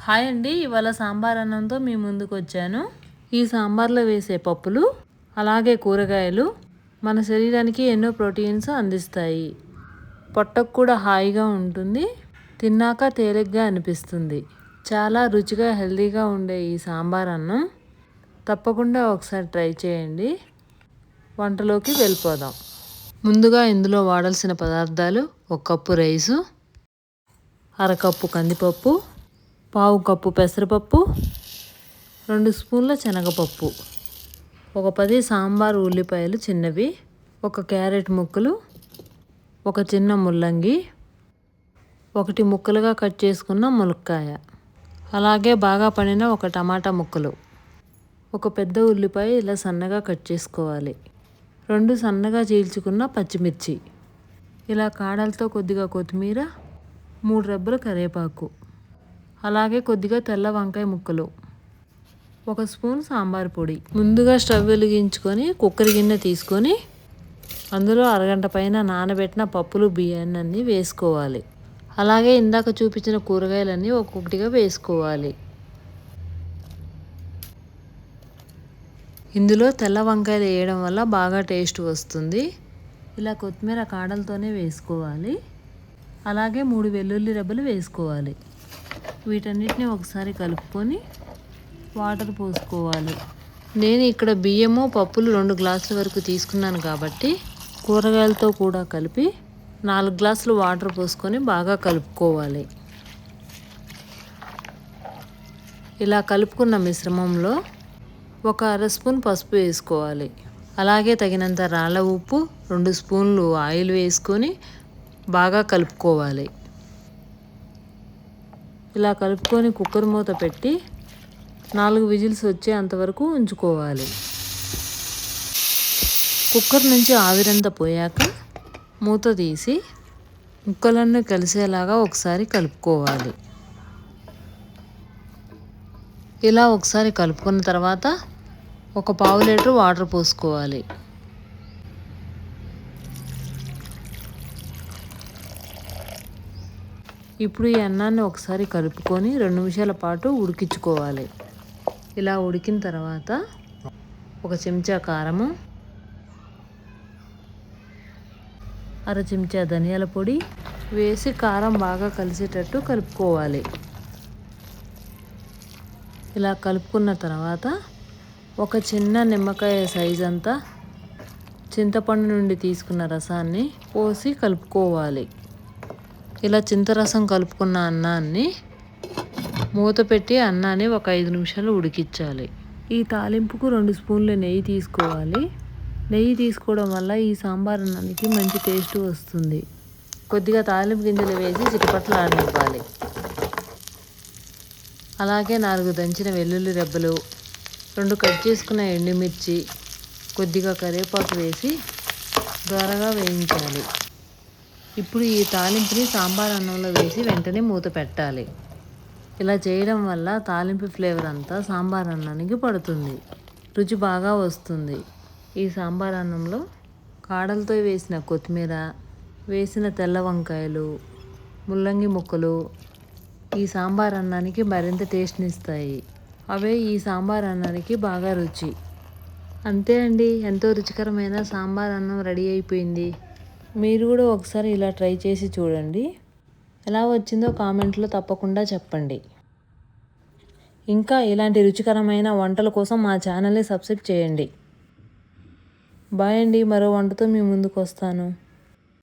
Hi అండి, ఇవాళ సాంబార్ అన్నంతో మీ ముందుకు వచ్చాను. ఈ సాంబార్లో వేసే పప్పులు అలాగే కూరగాయలు మన శరీరానికి ఎన్నో ప్రోటీన్స్ అందిస్తాయి. పొట్టకు కూడా హాయిగా ఉంటుంది, తిన్నాక తేలిగ్గా అనిపిస్తుంది. చాలా రుచిగా హెల్తీగా ఉండే ఈ సాంబార్ అన్నం తప్పకుండా ఒకసారి ట్రై చేయండి. వంటలోకి వెళ్ళిపోదాం. ముందుగా ఇందులో వాడాల్సిన పదార్థాలు: 1 కప్పు రైసు, అరకప్పు కందిపప్పు, పావు కప్పు పెసరపప్పు, 2 స్పూన్ల శనగపప్పు, ఒక 10 సాంబార్ ఉల్లిపాయలు చిన్నవి, 1 క్యారెట్ ముక్కలు, 1 చిన్న ముల్లంగి, 1 ముక్కలుగా కట్ చేసుకున్న ములక్కాయ, అలాగే బాగా పండిన 1 టమాటా ముక్కలు, 1 పెద్ద ఉల్లిపాయ ఇలా సన్నగా కట్ చేసుకోవాలి, 2 సన్నగా చీల్చుకున్న పచ్చిమిర్చి, ఇలా కాడలతో కొద్దిగా కొత్తిమీర, 3 రెబ్బల కరివేపాకు, అలాగే కొద్దిగా తెల్ల వంకాయ ముక్కలు, 1 స్పూన్ సాంబార్ పొడి. ముందుగా స్టవ్ వెలిగించుకొని కుక్కర్ గిన్నె తీసుకొని అందులో అరగంట పైన నానబెట్టిన పప్పులు బియ్యాన్ని వేసుకోవాలి. అలాగే ఇందాక చూపించిన కూరగాయలన్నీ ఒక్కొక్కటిగా వేసుకోవాలి. ఇందులో తెల్ల వంకాయలు వేయడం వల్ల బాగా టేస్ట్ వస్తుంది. ఇలా కొత్తిమీర కాడలతోనే వేసుకోవాలి. అలాగే 3 వెల్లుల్లి రెబ్బలు వేసుకోవాలి. వీటన్నిటిని ఒకసారి కలుపుకొని వాటర్ పోసుకోవాలి. నేను ఇక్కడ బియ్యము పప్పులు 2 గ్లాసుల వరకు తీసుకున్నాను కాబట్టి కూరగాయలతో కూడా కలిపి 4 గ్లాసులు వాటర్ పోసుకొని బాగా కలుపుకోవాలి. ఇలా కలుపుకున్న మిశ్రమంలో 1 అర స్పూన్ పసుపు వేసుకోవాలి. అలాగే తగినంత రాళ్ళ ఉప్పు, 2 స్పూన్లు ఆయిల్ వేసుకొని బాగా కలుపుకోవాలి. ఇలా కలుపుకొని కుక్కర్ మూత పెట్టి 4 విజిల్స్ వచ్చే అంతవరకు ఉంచుకోవాలి. కుక్కర్ నుంచి ఆవిరంతా పోయాక మూత తీసి ముక్కలన్నీ కలిసేలాగా ఒకసారి కలుపుకోవాలి. ఇలా ఒకసారి కలుపుకున్న తర్వాత 1 పావు లీటర్ వాటర్ పోసుకోవాలి. ఇప్పుడు ఈ అన్నాన్ని ఒకసారి కలుపుకొని 2 నిమిషాల పాటు ఉడికించుకోవాలి. ఇలా ఉడికిన తర్వాత 1 చెంచా కారము, అర చెంచా ధనియాల పొడి వేసి కారం బాగా కలిసేటట్టు కలుపుకోవాలి. ఇలా కలుపుకున్న తర్వాత 1 చిన్న నిమ్మకాయ సైజ్ అంతా చింతపండు నుండి తీసుకున్న రసాన్ని పోసి కలుపుకోవాలి. ఇలా చింతరసం కలుపుకున్న అన్నాన్ని మూత పెట్టి అన్నాన్ని 1 5 నిమిషాలు ఉడికించాలి. ఈ తాలింపుకు 2 స్పూన్ల నెయ్యి తీసుకోవాలి. నెయ్యి తీసుకోవడం వల్ల ఈ సాంబార్ అన్నానికి మంచి టేస్ట్ వస్తుంది. కొద్దిగా తాలింపు గింజలు వేసి చిటపటలాడనివ్వాలి. అలాగే 4 దంచిన వెల్లుల్లి రెబ్బలు, 2 కట్ చేసుకున్న ఎండుమిర్చి, కొద్దిగా కరివేపాకు వేసి దోరగా వేయించాలి. ఇప్పుడు ఈ తాలింపుని సాంబార్ అన్నంలో వేసి వెంటనే మూత పెట్టాలి. ఇలా చేయడం వల్ల తాలింపు ఫ్లేవర్ అంతా సాంబార్ అన్నానికి పడుతుంది, రుచి బాగా వస్తుంది. ఈ సాంబార్ అన్నంలో కాడలతో వేసిన కొత్తిమీర, వేసిన తెల్ల వంకాయలు, ముల్లంగి ముక్కలు ఈ సాంబార్ అన్నానికి మరింత టేస్ట్ని ఇస్తాయి. అవే ఈ సాంబార్ అన్నానికి బాగా రుచి. అంతే అండి, ఎంతో రుచికరమైన సాంబార్ అన్నం రెడీ అయిపోయింది. మీరు కూడా ఒకసారి ఇలా ట్రై చేసి చూడండి. ఎలా వచ్చిందో కామెంట్లో తప్పకుండా చెప్పండి. ఇంకా ఇలాంటి రుచికరమైన వంటల కోసం మా ఛానల్ని సబ్స్క్రైబ్ చేయండి. బాయ్ అండి, మరో వంటతో మీ ముందుకు వస్తాను.